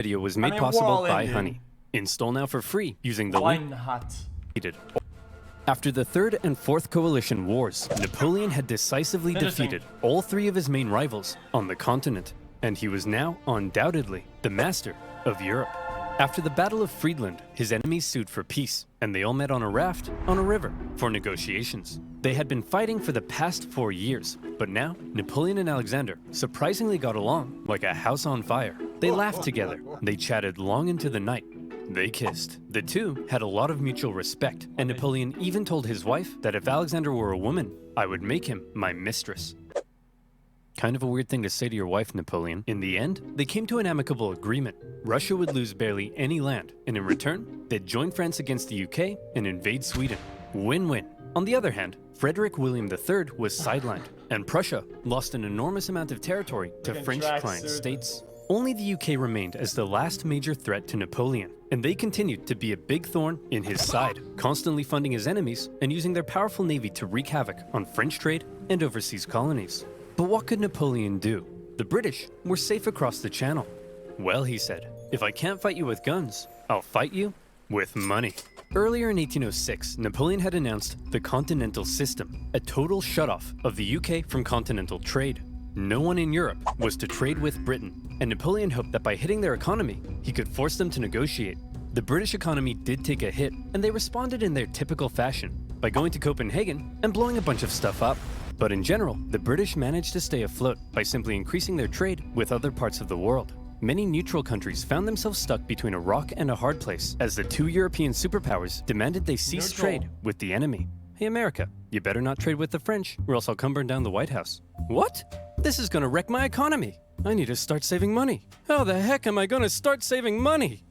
Video was made possible well, by ended. Honey. Install now for free using the Why link not? needed. After the Third and Fourth Coalition Wars, Napoleon had decisively Interesting. defeated all three of his main rivals on the continent, and he was now undoubtedly the master of Europe. After the Battle of Friedland, his enemies sued for peace, and they all met on a raft on a river for negotiations. They had been fighting for the past 4 years, but now Napoleon and Alexander surprisingly got along like a house on fire. They laughed together, they chatted long into the night, they kissed. The two had a lot of mutual respect, and Napoleon even told his wife that if Alexander were a woman, I would make him my mistress. Kind of a weird thing to say to your wife, Napoleon. In the end, they came to an amicable agreement. Russia would lose barely any land, and in return, they'd join France against the UK and invade Sweden. Win-win. On the other hand, Frederick William III was sidelined, and Prussia lost an enormous amount of territory to French client states. Only the UK remained as the last major threat to Napoleon, and they continued to be a big thorn in his side, constantly funding his enemies and using their powerful navy to wreak havoc on French trade and overseas colonies. But what could Napoleon do? The British were safe across the channel. Well, he said, if I can't fight you with guns, I'll fight you with money. Earlier in 1806, Napoleon had announced the Continental System, a total shutoff of the UK from continental trade. No one in Europe was to trade with Britain, and Napoleon hoped that by hitting their economy, he could force them to negotiate. The British economy did take a hit, and they responded in their typical fashion, by going to Copenhagen and blowing a bunch of stuff up. But in general, the British managed to stay afloat by simply increasing their trade with other parts of the world. Many neutral countries found themselves stuck between a rock and a hard place as the two European superpowers demanded they cease trade with the enemy. Hey America, you better not trade with the French or else I'll come burn down the White House. What? This is gonna wreck my economy. I need to start saving money. How the heck am I gonna start saving money?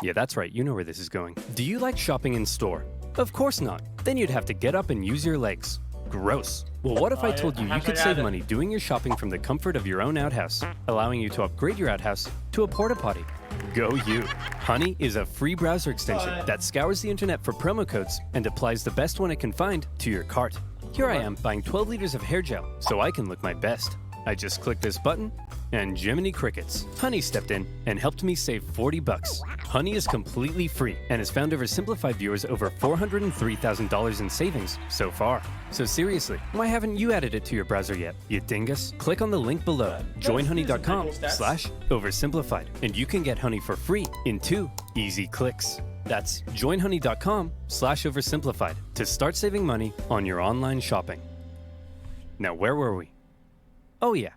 Yeah, that's right, you know where this is going. Do you like shopping in store? Of course not. Then you'd have to get up and use your legs. Gross. Well, what if I told you you could save money doing your shopping from the comfort of your own outhouse, allowing you to upgrade your outhouse to a porta potty? Go you. Honey is a free browser extension that scours the internet for promo codes and applies the best one it can find to your cart. Here I am buying 12 liters of hair gel so I can look my best. I just click this button and Jiminy Crickets. Honey stepped in and helped me save 40 bucks. Honey is completely free and has found OverSimplified viewers over $403,000 in savings so far. So seriously, why haven't you added it to your browser yet, you dingus? Click on the link below, joinhoney.com/oversimplified, and you can get Honey for free in 2 easy clicks. That's joinhoney.com/oversimplified to start saving money on your online shopping. Now, where were we? Oh yeah,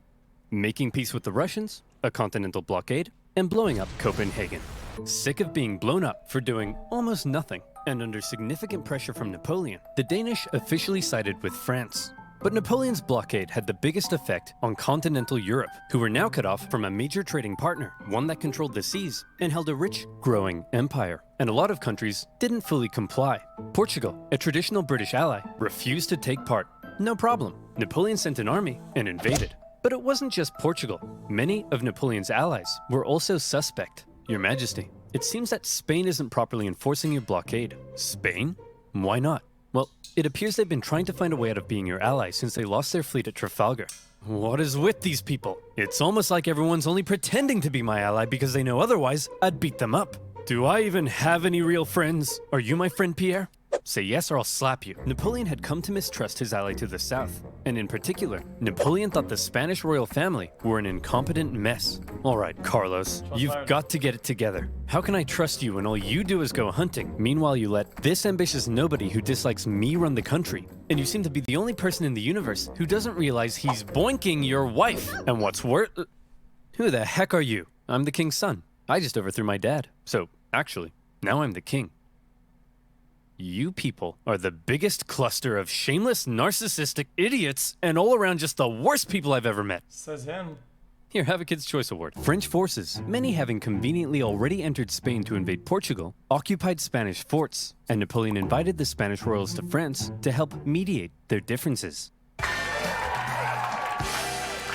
making peace with the Russians, a continental blockade, and blowing up Copenhagen. Sick of being blown up for doing almost nothing, and under significant pressure from Napoleon, the Danish officially sided with France. But Napoleon's blockade had the biggest effect on continental Europe, who were now cut off from a major trading partner, one that controlled the seas and held a rich, growing empire. And a lot of countries didn't fully comply. Portugal, a traditional British ally, refused to take part. No problem. Napoleon sent an army and invaded. But it wasn't just Portugal. Many of Napoleon's allies were also suspect. Your Majesty, it seems that Spain isn't properly enforcing your blockade. Spain? Why not? Well, it appears they've been trying to find a way out of being your ally since they lost their fleet at Trafalgar. What is with these people? It's almost like everyone's only pretending to be my ally because they know otherwise I'd beat them up. Do I even have any real friends? Are you my friend, Pierre? Say yes or I'll slap you. Napoleon had come to mistrust his ally to the south, and in particular, Napoleon thought the Spanish royal family were an incompetent mess. All right, Carlos, you've got to get it together. How can I trust you when all you do is go hunting? Meanwhile, you let this ambitious nobody who dislikes me run the country, and you seem to be the only person in the universe who doesn't realize he's boinking your wife. And what's worse, who the heck are you? I'm the king's son. I just overthrew my dad. So, actually, now I'm the king. You people are the biggest cluster of shameless, narcissistic idiots and all around just the worst people I've ever met. Says him. Here, have a Kid's Choice Award. French forces, many having conveniently already entered Spain to invade Portugal, occupied Spanish forts, and Napoleon invited the Spanish royals to France to help mediate their differences.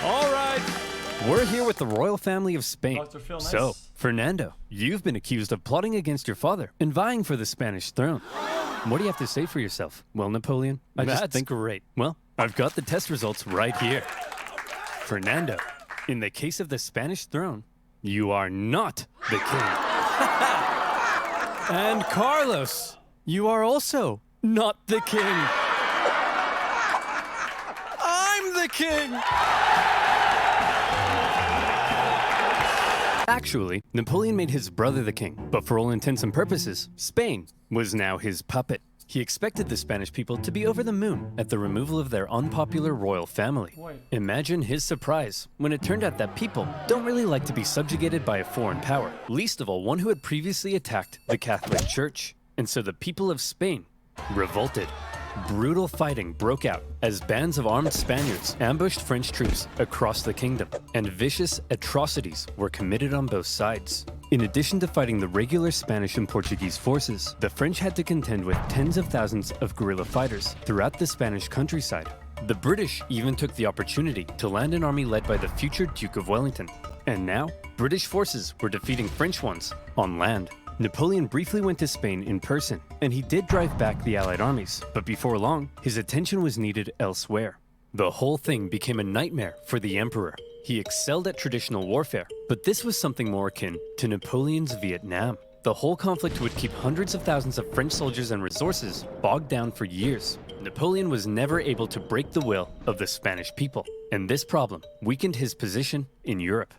All right, we're here with the royal family of Spain. So, Fernando, you've been accused of plotting against your father and vying for the Spanish throne. What do you have to say for yourself? Well, Napoleon, I just think great. Well, I've got the test results right here. Fernando, in the case of the Spanish throne, you are not the king. And Carlos, you are also not the king. I'm the king! Actually, Napoleon made his brother the king, but for all intents and purposes, Spain was now his puppet. He expected the Spanish people to be over the moon at the removal of their unpopular royal family. Imagine his surprise when it turned out that people don't really like to be subjugated by a foreign power, least of all one who had previously attacked the Catholic Church. And so the people of Spain revolted. Brutal fighting broke out as bands of armed Spaniards ambushed French troops across the kingdom, and vicious atrocities were committed on both sides. In addition to fighting the regular Spanish and Portuguese forces, the French had to contend with tens of thousands of guerrilla fighters throughout the Spanish countryside. The British even took the opportunity to land an army led by the future Duke of Wellington. And now, British forces were defeating French ones on land. Napoleon briefly went to Spain in person, and he did drive back the Allied armies, but before long, his attention was needed elsewhere. The whole thing became a nightmare for the emperor. He excelled at traditional warfare, but this was something more akin to Napoleon's Vietnam. The whole conflict would keep hundreds of thousands of French soldiers and resources bogged down for years. Napoleon was never able to break the will of the Spanish people, and this problem weakened his position in Europe.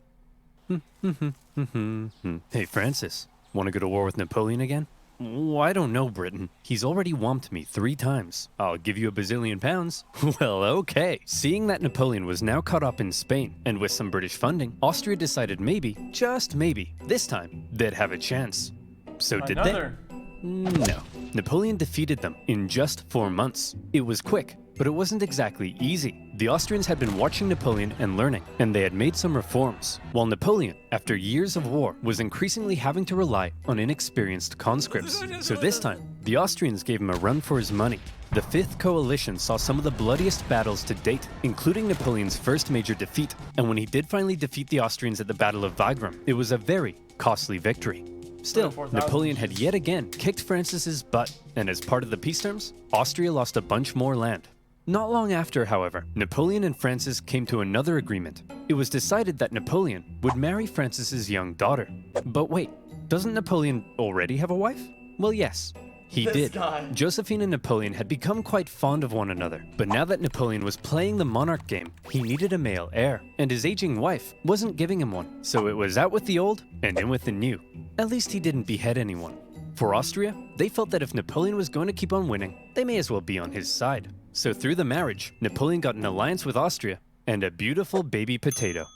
Hey, Francis. Want to go to war with Napoleon again? Oh, I don't know, Britain. He's already whomped me 3 times. I'll give you £1 bazillion. Well, okay. Seeing that Napoleon was now caught up in Spain, and with some British funding, Austria decided maybe, just maybe, this time, they'd have a chance. So did they? No. Napoleon defeated them in just 4 months. It was quick, but it wasn't exactly easy. The Austrians had been watching Napoleon and learning, and they had made some reforms, while Napoleon, after years of war, was increasingly having to rely on inexperienced conscripts. So this time, the Austrians gave him a run for his money. The Fifth Coalition saw some of the bloodiest battles to date, including Napoleon's first major defeat, and when he did finally defeat the Austrians at the Battle of Wagram, it was a very costly victory. Still, Napoleon had yet again kicked Francis's butt, and as part of the peace terms, Austria lost a bunch more land. Not long after, however, Napoleon and Francis came to another agreement. It was decided that Napoleon would marry Francis's young daughter. But wait, doesn't Napoleon already have a wife? Well, yes, he did. Josephine and Napoleon had become quite fond of one another, but now that Napoleon was playing the monarch game, he needed a male heir, and his aging wife wasn't giving him one. So it was out with the old and in with the new. At least he didn't behead anyone. For Austria, they felt that if Napoleon was going to keep on winning, they may as well be on his side. So through the marriage, Napoleon got an alliance with Austria and a beautiful baby potato.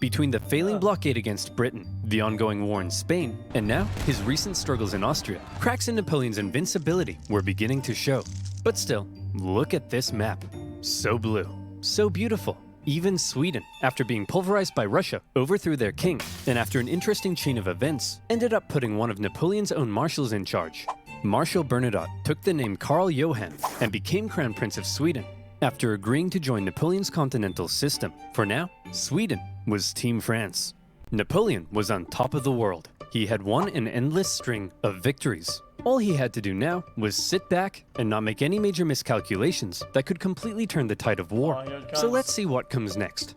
Between the failing blockade against Britain, the ongoing war in Spain, and now his recent struggles in Austria, cracks in Napoleon's invincibility were beginning to show. But still, look at this map. So blue, so beautiful. Even Sweden, after being pulverized by Russia, overthrew their king, and after an interesting chain of events, ended up putting one of Napoleon's own marshals in charge. Marshal Bernadotte took the name Karl Johan and became Crown Prince of Sweden after agreeing to join Napoleon's continental system. For now, Sweden was Team France. Napoleon was on top of the world. He had won an endless string of victories. All he had to do now was sit back and not make any major miscalculations that could completely turn the tide of war. So let's see what comes next.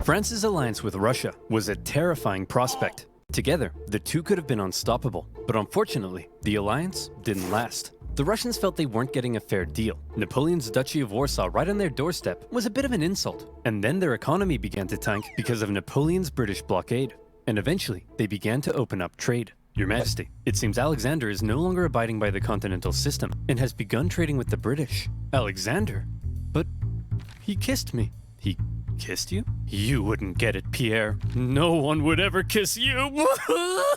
France's alliance with Russia was a terrifying prospect. Together, the two could have been unstoppable, but unfortunately, the alliance didn't last. The Russians felt they weren't getting a fair deal. Napoleon's Duchy of Warsaw right on their doorstep was a bit of an insult, and then their economy began to tank because of Napoleon's British blockade. And eventually, they began to open up trade. Your Majesty, it seems Alexander is no longer abiding by the continental system and has begun trading with the British. Alexander? But he kissed me. He kissed you? You wouldn't get it, Pierre. No one would ever kiss you.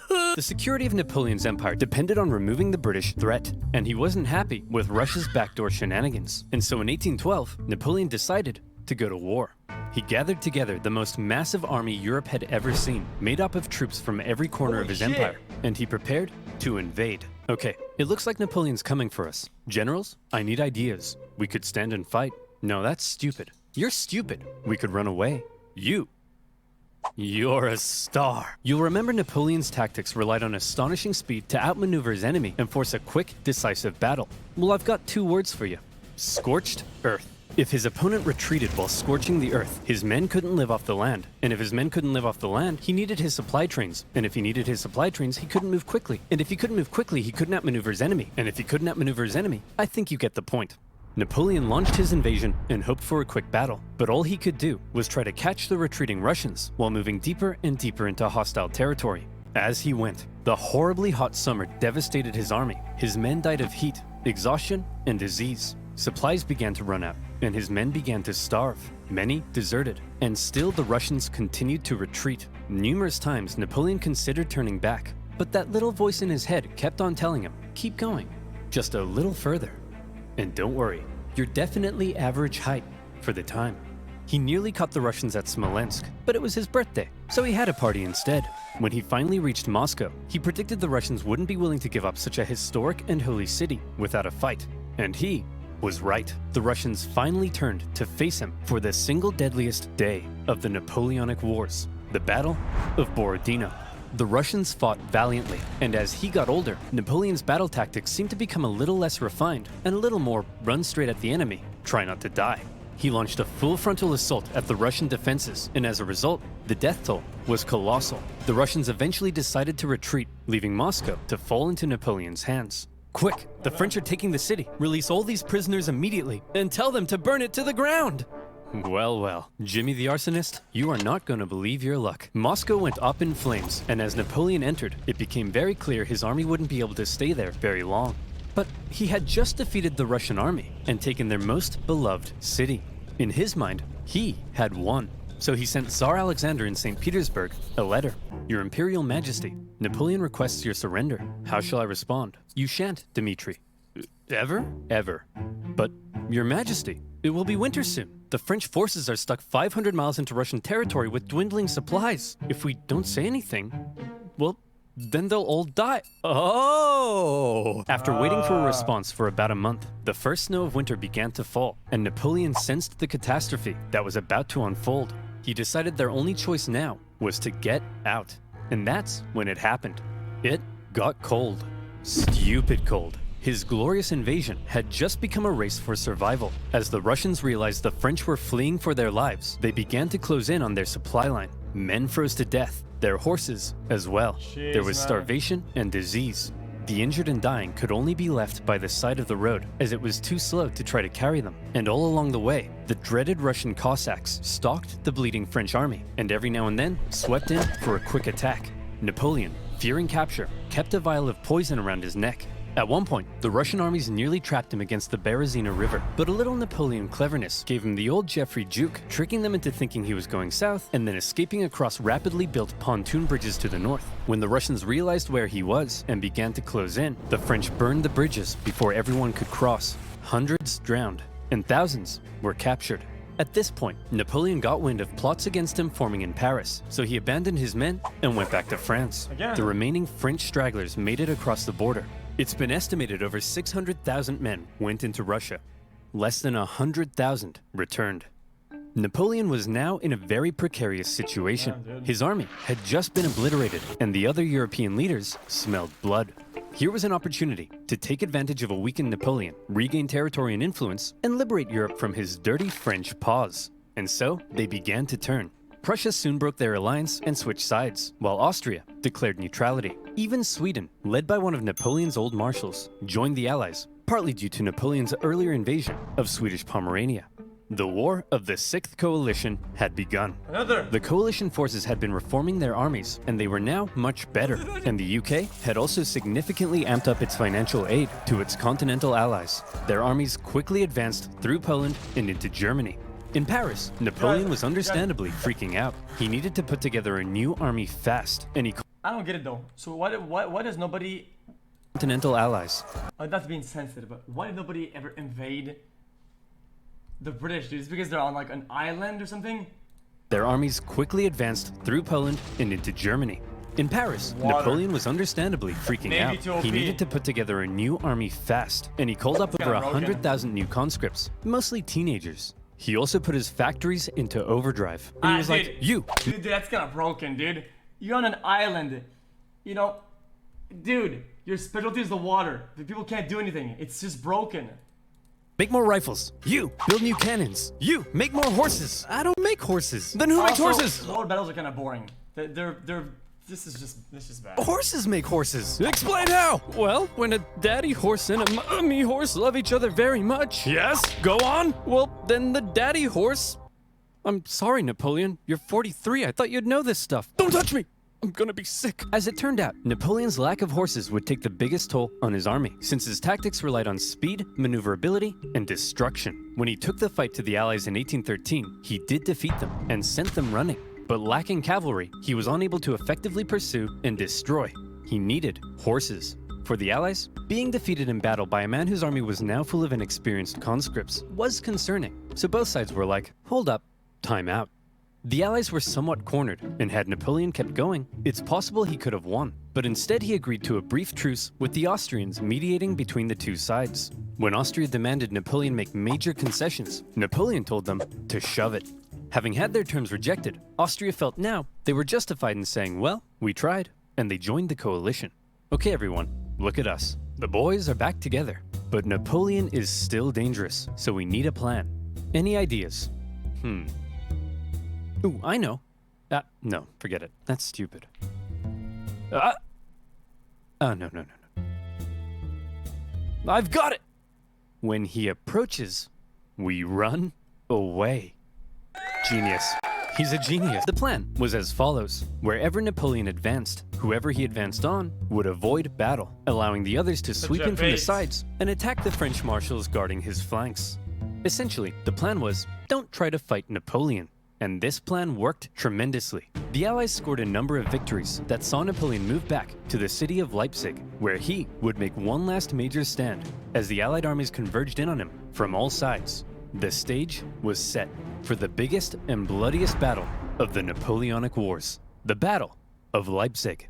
The security of Napoleon's empire depended on removing the British threat, and he wasn't happy with Russia's backdoor shenanigans. And so in 1812, Napoleon decided to go to war. He gathered together the most massive army Europe had ever seen, made up of troops from every corner of his empire, and he prepared to invade. Okay, it looks like Napoleon's coming for us. Generals, I need ideas. We could stand and fight. No, that's stupid. You're stupid. We could run away. You're a star. You'll remember Napoleon's tactics relied on astonishing speed to outmaneuver his enemy and force a quick, decisive battle. Well, I've got 2 words for you. Scorched earth. If his opponent retreated while scorching the earth, his men couldn't live off the land. And if his men couldn't live off the land, he needed his supply trains. And if he needed his supply trains, he couldn't move quickly. And if he couldn't move quickly, he couldn't outmaneuver his enemy. And if he couldn't outmaneuver his enemy, I think you get the point. Napoleon launched his invasion and hoped for a quick battle, but all he could do was try to catch the retreating Russians while moving deeper and deeper into hostile territory. As he went, the horribly hot summer devastated his army. His men died of heat, exhaustion, and disease. Supplies began to run out, and his men began to starve. Many deserted, and still the Russians continued to retreat. Numerous times Napoleon considered turning back, but that little voice in his head kept on telling him, keep going, just a little further. And don't worry, you're definitely average height for the time. He nearly caught the Russians at Smolensk, but it was his birthday, so he had a party instead. When he finally reached Moscow, he predicted the Russians wouldn't be willing to give up such a historic and holy city without a fight. And he was right. The Russians finally turned to face him for the single deadliest day of the Napoleonic Wars, the Battle of Borodino. The Russians fought valiantly, and as he got older, Napoleon's battle tactics seemed to become a little less refined and a little more run straight at the enemy, try not to die. He launched a full frontal assault at the Russian defenses, and as a result, the death toll was colossal. The Russians eventually decided to retreat, leaving Moscow to fall into Napoleon's hands. Quick, the French are taking the city. Release all these prisoners immediately and tell them to burn it to the ground. Well, well, Jimmy the Arsonist, you are not going to believe your luck. Moscow went up in flames, and as Napoleon entered, it became very clear his army wouldn't be able to stay there very long. But he had just defeated the Russian army and taken their most beloved city. In his mind, he had won. So he sent Tsar Alexander in St. Petersburg a letter. Your Imperial Majesty, Napoleon requests your surrender. How shall I respond? You shan't, Dmitri. Ever? Ever. But, Your Majesty, it will be winter soon. The French forces are stuck 500 miles into Russian territory with dwindling supplies. If we don't say anything, well, then they'll all die. Oh! After waiting for a response for about a month, the first snow of winter began to fall, and Napoleon sensed the catastrophe that was about to unfold. He decided their only choice now was to get out. And that's when it happened. It got cold. Stupid cold. His glorious invasion had just become a race for survival. As the Russians realized the French were fleeing for their lives, they began to close in on their supply line. Men froze to death, their horses as well. Jeez, there was starvation and disease. The injured and dying could only be left by the side of the road, as it was too slow to try to carry them. And all along the way, the dreaded Russian Cossacks stalked the bleeding French army, and every now and then swept in for a quick attack. Napoleon, fearing capture, kept a vial of poison around his neck. At one point, the Russian armies nearly trapped him against the Berezina River, but a little Napoleon cleverness gave him the old Geoffrey juke, tricking them into thinking he was going south and then escaping across rapidly built pontoon bridges to the north. When the Russians realized where he was and began to close in, the French burned the bridges before everyone could cross. Hundreds drowned, and thousands were captured. At this point, Napoleon got wind of plots against him forming in Paris, so he abandoned his men and went back to France. The remaining French stragglers made it across the border. It's been estimated over 600,000 men went into Russia. Less than 100,000 returned. Napoleon was now in a very precarious situation. His army had just been obliterated, and the other European leaders smelled blood. Here was an opportunity to take advantage of a weakened Napoleon, regain territory and influence, and liberate Europe from his dirty French paws. And so they began to turn. Prussia soon broke their alliance and switched sides, while Austria declared neutrality. Even Sweden, led by one of Napoleon's old marshals, joined the Allies, partly due to Napoleon's earlier invasion of Swedish Pomerania. The War of the Sixth Coalition had begun. The coalition forces had been reforming their armies, and they were now much better. And the UK had also significantly amped up its financial aid to its continental allies. Their armies quickly advanced through Poland and into Germany. In Paris, Napoleon was understandably freaking out. He needed to put together a new army fast, and he I don't get it though. So why does nobody... Continental allies. That's being sensitive, but why did nobody ever invade the British, dude? It's because they're on like an island or something? Their armies quickly advanced through Poland and into Germany. In Paris, Napoleon was understandably freaking out. He needed to put together a new army fast, and he called up over 100,000 new conscripts, mostly teenagers. He also put his factories into overdrive. And he was like, Dude, that's kind of broken, dude. You're on an island. You know, dude, your specialty is the water. The people can't do anything. It's just broken. make more rifles. You, build new cannons. You, make more horses. I don't make horses. Then who makes Also, horses? Lord battles are kind of boring. This is just bad. Horses make horses. Explain how. Well, when a daddy horse and a mommy horse love each other very much. Yes, go on. Well, then the daddy horse... I'm sorry, Napoleon. You're 43. I thought you'd know this stuff. Don't touch me. I'm gonna be sick. As it turned out, Napoleon's lack of horses would take the biggest toll on his army, since his tactics relied on speed, maneuverability, and destruction. When he took the fight to the Allies in 1813, he did defeat them and sent them running. But lacking cavalry, he was unable to effectively pursue and destroy. He needed horses. For the Allies, being defeated in battle by a man whose army was now full of inexperienced conscripts was concerning. So both sides were like, hold up, time out. The Allies were somewhat cornered, and had Napoleon kept going, it's possible he could have won. But instead he agreed to a brief truce with the Austrians mediating between the two sides. When Austria demanded Napoleon make major concessions, Napoleon told them to shove it. Having had their terms rejected, Austria felt now they were justified in saying, well, we tried, and they joined the coalition. Okay everyone, look at us. The boys are back together. But Napoleon is still dangerous, so we need a plan. Any ideas? Ooh, I know. No, forget it. That's stupid. No. I've got it! When he approaches, we run away. Genius. He's a genius. The plan was as follows. Wherever Napoleon advanced, whoever he advanced on would avoid battle, allowing the others to sweep in from the sides and attack the French marshals guarding his flanks. Essentially, the plan was, don't try to fight Napoleon. And this plan worked tremendously. The Allies scored a number of victories that saw Napoleon move back to the city of Leipzig, where he would make one last major stand as the Allied armies converged in on him from all sides. The stage was set for the biggest and bloodiest battle of the Napoleonic Wars, the Battle of Leipzig.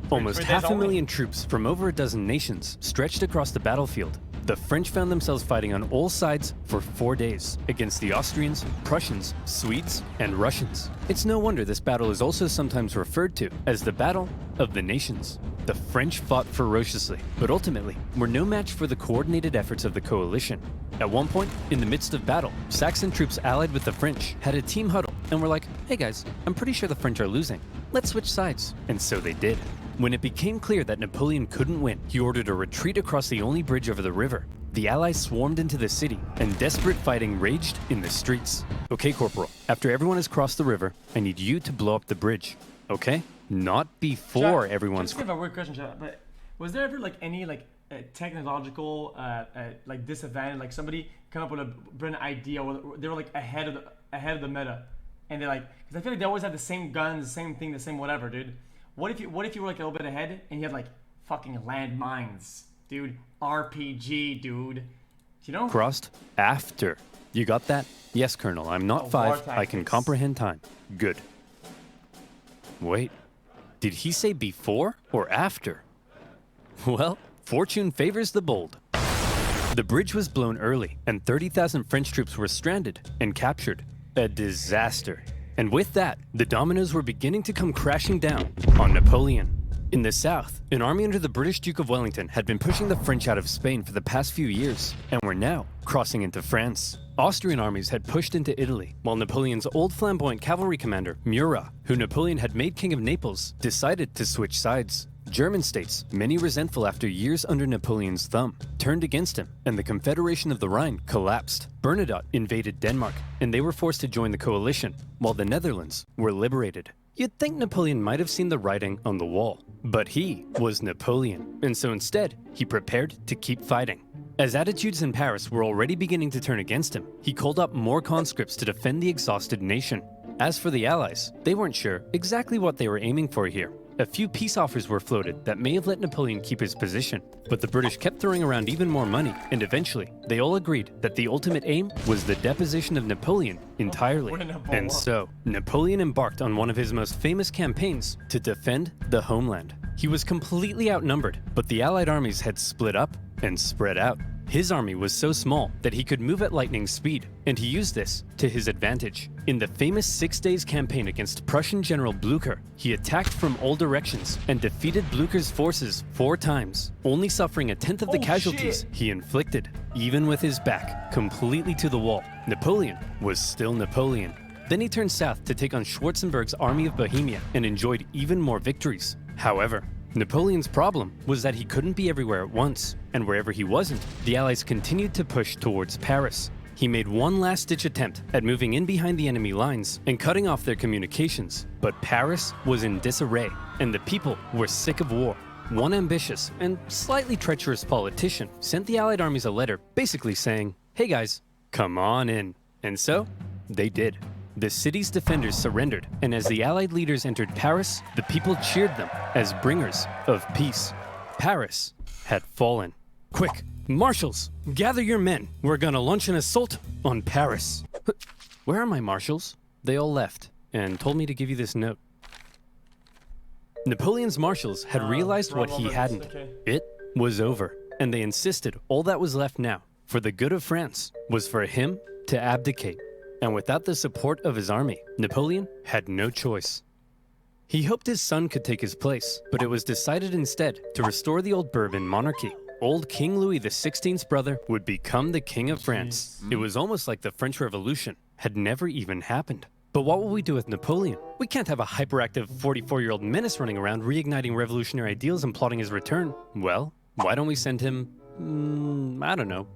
Almost 500,000 troops from over a dozen nations stretched across the battlefield. The French found themselves fighting on all sides for 4 days against the Austrians, Prussians, Swedes, and Russians. It's no wonder this battle is also sometimes referred to as the Battle of the Nations. The French fought ferociously, but ultimately were no match for the coordinated efforts of the coalition. At one point, in the midst of battle, Saxon troops allied with the French had a team huddle and were like, hey guys, I'm pretty sure the French are losing. Let's switch sides. And so they did. When it became clear that Napoleon couldn't win, he ordered a retreat across the only bridge over the river. The Allies swarmed into the city, and desperate fighting raged in the streets. Okay, Corporal, after everyone has crossed the river, I need you to blow up the bridge. Okay? Not before everyone's... Just a weird question, but was there ever any technological disadvantage? Like somebody come up with a brilliant idea, or they were ahead of the meta, and they're because I feel like they always have the same guns, the same thing, the same whatever, dude. What if you were a little bit ahead and you had fucking landmines, dude? RPG, dude. You know? Crossed after. You got that? Yes, Colonel. I'm not 5. I can comprehend time. Good. Wait. Did he say before or after? Well, fortune favors the bold. The bridge was blown early, and 30,000 French troops were stranded and captured. A disaster. And with that, the dominoes were beginning to come crashing down on Napoleon. In the south, an army under the British Duke of Wellington had been pushing the French out of Spain for the past few years, and were now crossing into France. Austrian armies had pushed into Italy, while Napoleon's old flamboyant cavalry commander, Murat, who Napoleon had made king of Naples, decided to switch sides. German states, many resentful after years under Napoleon's thumb, turned against him, and the Confederation of the Rhine collapsed. Bernadotte invaded Denmark, and they were forced to join the coalition, while the Netherlands were liberated. You'd think Napoleon might have seen the writing on the wall, but he was Napoleon, and so instead, he prepared to keep fighting. As attitudes in Paris were already beginning to turn against him, he called up more conscripts to defend the exhausted nation. As for the Allies, they weren't sure exactly what they were aiming for here. A few peace offers were floated that may have let Napoleon keep his position, but the British kept throwing around even more money, and eventually, they all agreed that the ultimate aim was the deposition of Napoleon entirely. And so, Napoleon embarked on one of his most famous campaigns to defend the homeland. He was completely outnumbered, but the Allied armies had split up and spread out. His army was so small that he could move at lightning speed, and he used this to his advantage. In the famous 6 Days campaign against Prussian General Blücher, he attacked from all directions and defeated Blücher's forces 4 times, only suffering a tenth of the casualties he inflicted. Even with his back completely to the wall, Napoleon was still Napoleon. Then he turned south to take on Schwarzenberg's army of Bohemia and enjoyed even more victories. However, Napoleon's problem was that he couldn't be everywhere at once, and wherever he wasn't, the Allies continued to push towards Paris. He made one last-ditch attempt at moving in behind the enemy lines and cutting off their communications, but Paris was in disarray, and the people were sick of war. One ambitious and slightly treacherous politician sent the Allied armies a letter basically saying, "Hey guys, come on in." And so, they did. The city's defenders surrendered, and as the Allied leaders entered Paris, the people cheered them as bringers of peace. Paris had fallen. Quick, marshals, gather your men. We're gonna launch an assault on Paris. Where are my marshals? They all left and told me to give you this note. Napoleon's marshals had realized what he hadn't. It was over, and they insisted all that was left now, for the good of France, was for him to abdicate. And without the support of his army, Napoleon had no choice. He hoped his son could take his place, but it was decided instead to restore the old Bourbon monarchy. Old King Louis XVI's brother would become the King of France. It was almost like the French Revolution had never even happened. But what will we do with Napoleon? We can't have a hyperactive 44-year-old menace running around reigniting revolutionary ideals and plotting his return. Well, why don't we send him, I don't know,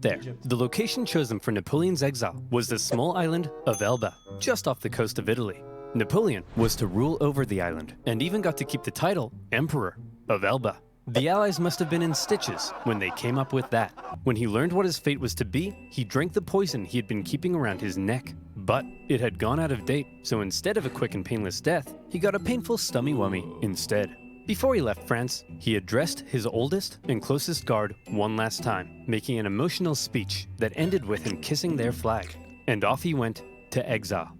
there. The location chosen for Napoleon's exile was the small island of Elba, just off the coast of Italy. Napoleon was to rule over the island, and even got to keep the title Emperor of Elba. The Allies must have been in stitches when they came up with that. When he learned what his fate was to be, he drank the poison he had been keeping around his neck. But it had gone out of date, so instead of a quick and painless death, he got a painful stummy-wummy instead. Before he left France, he addressed his oldest and closest guard one last time, making an emotional speech that ended with him kissing their flag. And off he went to exile.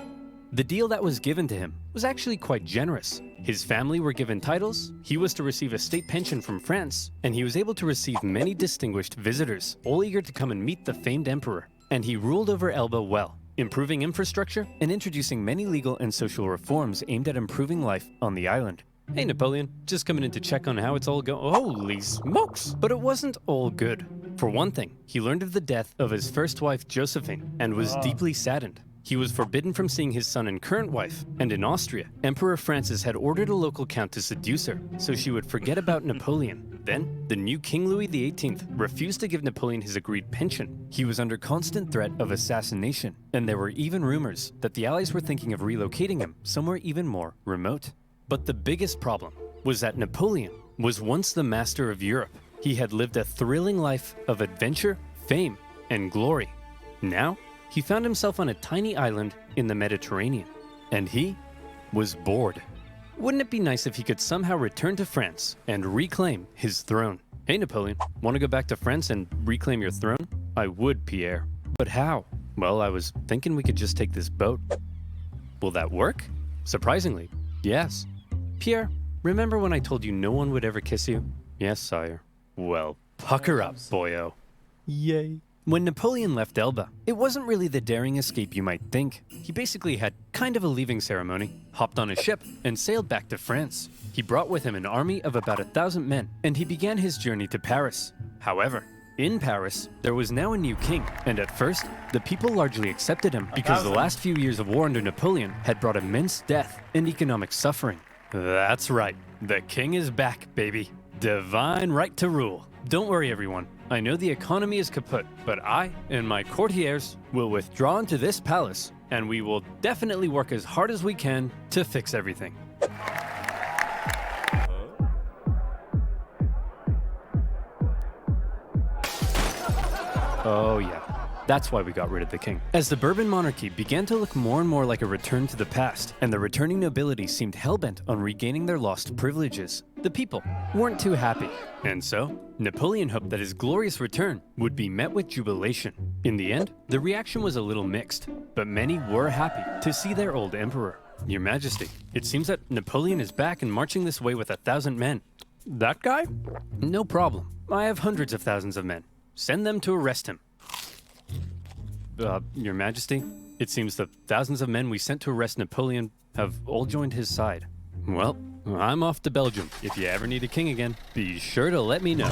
The deal that was given to him was actually quite generous. His family were given titles, he was to receive a state pension from France, and he was able to receive many distinguished visitors, all eager to come and meet the famed emperor. And he ruled over Elba well, improving infrastructure and introducing many legal and social reforms aimed at improving life on the island. Hey Napoleon, just coming in to check on how it's all going. Holy smokes! But it wasn't all good. For one thing, he learned of the death of his first wife Josephine and was deeply saddened. He was forbidden from seeing his son and current wife, and in Austria, Emperor Francis had ordered a local count to seduce her so she would forget about Napoleon. Then, the new King Louis XVIII refused to give Napoleon his agreed pension. He was under constant threat of assassination, and there were even rumors that the Allies were thinking of relocating him somewhere even more remote. But the biggest problem was that Napoleon was once the master of Europe. He had lived a thrilling life of adventure, fame, and glory. Now, he found himself on a tiny island in the Mediterranean, and he was bored. Wouldn't it be nice if he could somehow return to France and reclaim his throne? Hey Napoleon, want to go back to France and reclaim your throne? I would, Pierre. But how? Well, I was thinking we could just take this boat. Will that work? Surprisingly, yes. Pierre, remember when I told you no one would ever kiss you? Yes, sire. Well, pucker up, boyo. Yay. When Napoleon left Elba, it wasn't really the daring escape you might think. He basically had kind of a leaving ceremony, hopped on a ship, and sailed back to France. He brought with him an army of about 1,000 men, and he began his journey to Paris. However, in Paris, there was now a new king, and at first, the people largely accepted him because the last few years of war under Napoleon had brought immense death and economic suffering. That's right, the king is back, baby. Divine right to rule. Don't worry, everyone. I know the economy is kaput, but I and my courtiers will withdraw into this palace, and we will definitely work as hard as we can to fix everything. Oh yeah, that's why we got rid of the king. As the Bourbon monarchy began to look more and more like a return to the past, and the returning nobility seemed hellbent on regaining their lost privileges, the people weren't too happy. And so, Napoleon hoped that his glorious return would be met with jubilation. In the end, the reaction was a little mixed, but many were happy to see their old emperor. Your Majesty, it seems that Napoleon is back and marching this way with 1,000 men. That guy? No problem. I have hundreds of thousands of men. send them to arrest him. Your Majesty, it seems the thousands of men we sent to arrest Napoleon have all joined his side. Well, I'm off to Belgium. If you ever need a king again, be sure to let me know.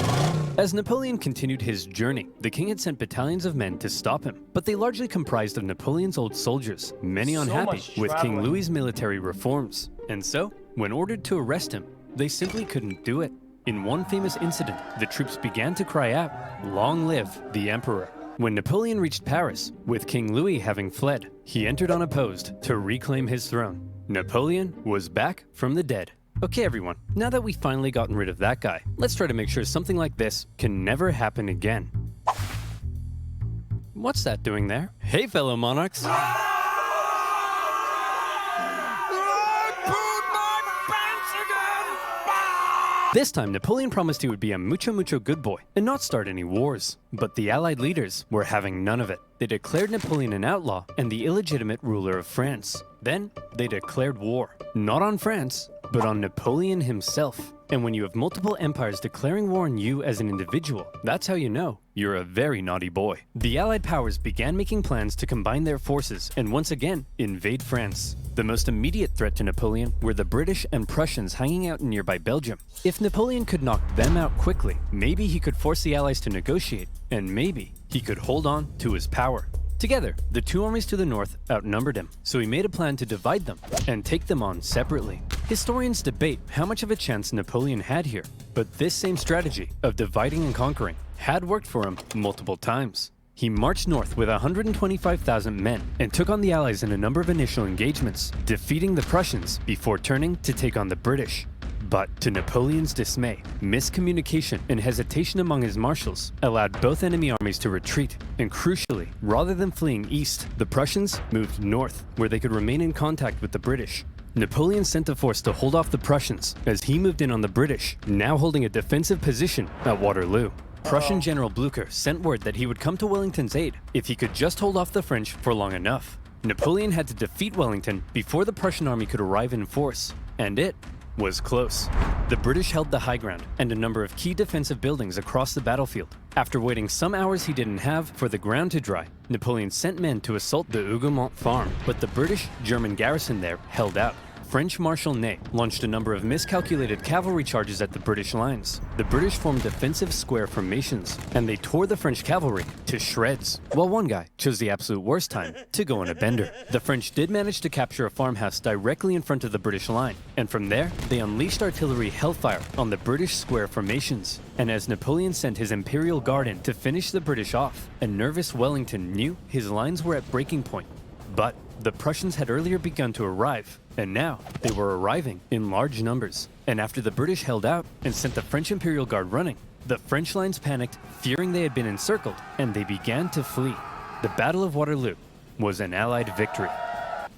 As Napoleon continued his journey, the king had sent battalions of men to stop him, but they largely comprised of Napoleon's old soldiers, many unhappy with King Louis's military reforms. And so, when ordered to arrest him, they simply couldn't do it. In one famous incident, the troops began to cry out, "Long live the Emperor." When Napoleon reached Paris, with King Louis having fled, he entered unopposed to reclaim his throne. Napoleon was back from the dead. Okay everyone, now that we've finally gotten rid of that guy, let's try to make sure something like this can never happen again. What's that doing there? Hey fellow monarchs! This time, Napoleon promised he would be a mucho good boy and not start any wars. But the Allied leaders were having none of it. They declared Napoleon an outlaw and the illegitimate ruler of France. Then, they declared war. Not on France, but on Napoleon himself. And when you have multiple empires declaring war on you as an individual, that's how you know you're a very naughty boy. The Allied powers began making plans to combine their forces and once again invade France. The most immediate threat to Napoleon were the British and Prussians hanging out in nearby Belgium. If Napoleon could knock them out quickly, maybe he could force the Allies to negotiate, and maybe he could hold on to his power. Together, the two armies to the north outnumbered him, so he made a plan to divide them and take them on separately. Historians debate how much of a chance Napoleon had here, but this same strategy of dividing and conquering had worked for him multiple times. He marched north with 125,000 men and took on the Allies in a number of initial engagements, defeating the Prussians before turning to take on the British. But to Napoleon's dismay, miscommunication and hesitation among his marshals allowed both enemy armies to retreat, and crucially, rather than fleeing east, the Prussians moved north, where they could remain in contact with the British. Napoleon sent a force to hold off the Prussians as he moved in on the British, now holding a defensive position at Waterloo. Prussian General Blücher sent word that he would come to Wellington's aid if he could just hold off the French for long enough. Napoleon had to defeat Wellington before the Prussian army could arrive in force, and it was close. The British held the high ground and a number of key defensive buildings across the battlefield. After waiting some hours he didn't have for the ground to dry, Napoleon sent men to assault the Hougoumont farm, but the British-German garrison there held out. French Marshal Ney launched a number of miscalculated cavalry charges at the British lines. The British formed defensive square formations, and they tore the French cavalry to shreds, while one guy chose the absolute worst time to go on a bender. The French did manage to capture a farmhouse directly in front of the British line, and from there, they unleashed artillery hellfire on the British square formations. And as Napoleon sent his Imperial Guard in to finish the British off, a nervous Wellington knew his lines were at breaking point. But the Prussians had earlier begun to arrive, and now they were arriving in large numbers. And after the British held out and sent the French Imperial Guard running, the French lines panicked, fearing they had been encircled, and they began to flee. The Battle of Waterloo was an Allied victory.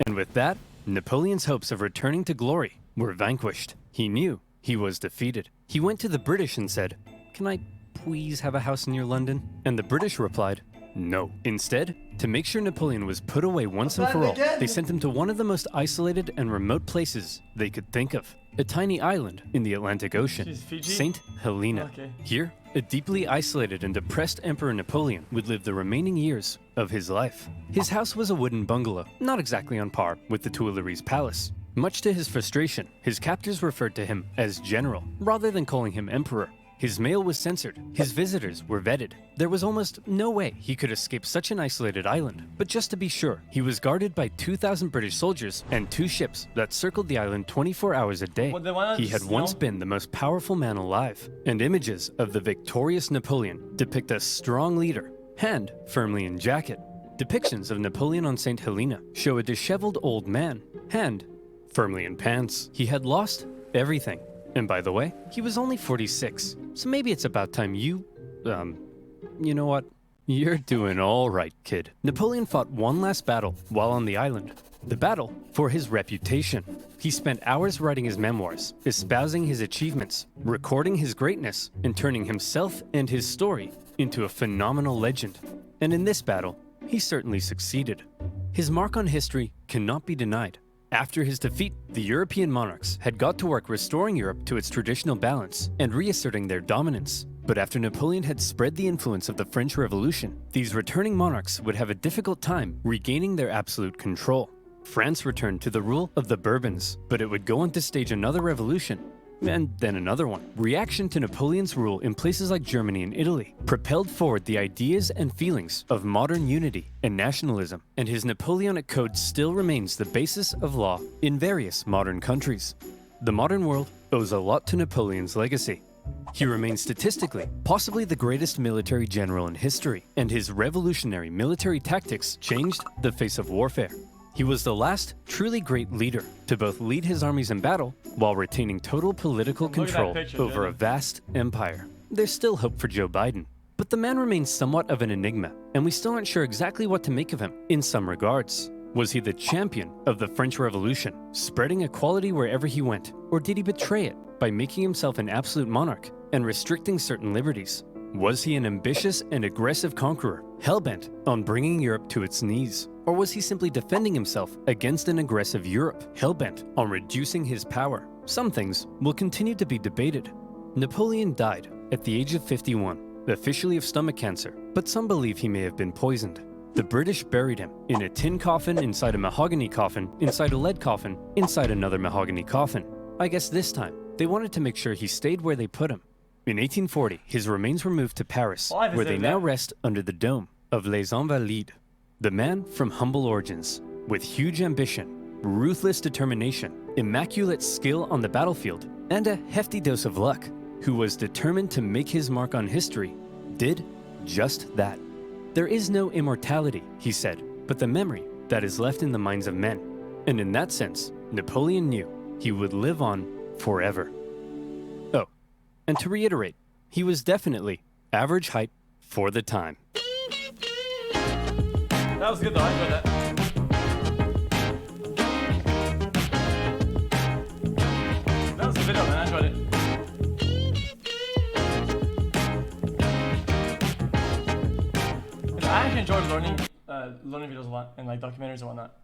And with that, Napoleon's hopes of returning to glory were vanquished. He knew he was defeated. He went to the British and said, "Can I please have a house near London?" And the British replied, "No." Instead, to make sure Napoleon was put away once and for all, they sent him to one of the most isolated and remote places they could think of. A tiny island in the Atlantic Ocean, St. Helena. Okay. Here, a deeply isolated and depressed Emperor Napoleon would live the remaining years of his life. His house was a wooden bungalow, not exactly on par with the Tuileries Palace. Much to his frustration, his captors referred to him as General, rather than calling him Emperor. His mail was censored, his visitors were vetted. There was almost no way he could escape such an isolated island. But just to be sure, he was guarded by 2,000 British soldiers and 2 ships that circled the island 24 hours a day. He had once been the most powerful man alive, and images of the victorious Napoleon depict a strong leader, hand firmly in jacket. Depictions of Napoleon on St. Helena show a disheveled old man, hand firmly in pants. He had lost everything. And by the way, he was only 46, so maybe it's about time you know what? You're doing all right, kid. Napoleon fought one last battle while on the island. The battle for his reputation. He spent hours writing his memoirs, espousing his achievements, recording his greatness, and turning himself and his story into a phenomenal legend. And in this battle, he certainly succeeded. His mark on history cannot be denied. After his defeat, the European monarchs had got to work restoring Europe to its traditional balance and reasserting their dominance. But after Napoleon had spread the influence of the French Revolution, these returning monarchs would have a difficult time regaining their absolute control. France returned to the rule of the Bourbons, but it would go on to stage another revolution, and then another one. Reaction to Napoleon's rule in places like Germany and Italy propelled forward the ideas and feelings of modern unity and nationalism, and his Napoleonic Code still remains the basis of law in various modern countries. The modern world owes a lot to Napoleon's legacy. He remains statistically possibly the greatest military general in history, and his revolutionary military tactics changed the face of warfare. He was the last truly great leader to both lead his armies in battle while retaining total political control over a vast empire. There's still hope for Joe Biden, but the man remains somewhat of an enigma, and we still aren't sure exactly what to make of him in some regards. Was he the champion of the French Revolution, spreading equality wherever he went, or did he betray it by making himself an absolute monarch and restricting certain liberties? Was he an ambitious and aggressive conqueror, hell-bent on bringing Europe to its knees? Or was he simply defending himself against an aggressive Europe, hell-bent on reducing his power? Some things will continue to be debated. Napoleon died at the age of 51, officially of stomach cancer, but some believe he may have been poisoned. The British buried him in a tin coffin, inside a mahogany coffin, inside a lead coffin, inside another mahogany coffin. I guess this time, they wanted to make sure he stayed where they put him. In 1840, his remains were moved to Paris, where they now rest under the dome of Les Invalides. The man from humble origins, with huge ambition, ruthless determination, immaculate skill on the battlefield, and a hefty dose of luck, who was determined to make his mark on history, did just that. There is no immortality, he said, but the memory that is left in the minds of men. And in that sense, Napoleon knew he would live on forever. Oh, and to reiterate, he was definitely average height for the time. That was good though, I enjoyed that. That was a good video, man, I enjoyed it. I actually enjoyed learning videos a lot and like documentaries and whatnot.